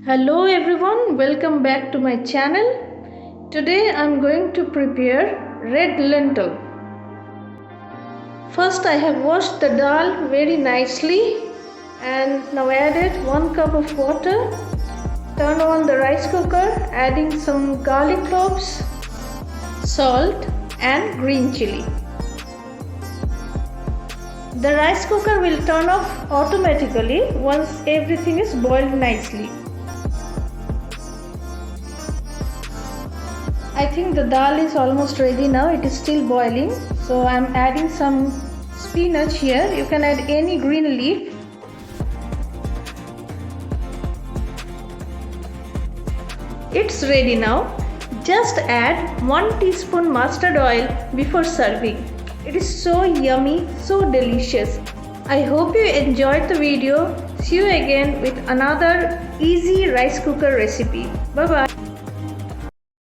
Hello everyone, welcome back to my channel. Today I'm going to prepare red lentil. First I have washed the dal very nicely and now added 1 cup of water. Turn on the rice cooker, adding some garlic cloves, salt and green chili. The rice cooker will turn off automatically once everything is boiled nicely. I think the dal is almost ready now. It is still boiling. So I am adding some spinach here. You can add any green leaf. It's ready now. Just add 1 teaspoon mustard oil before serving. It is so yummy, so delicious. I hope you enjoyed the video. See you again with another easy rice cooker recipe. Bye bye.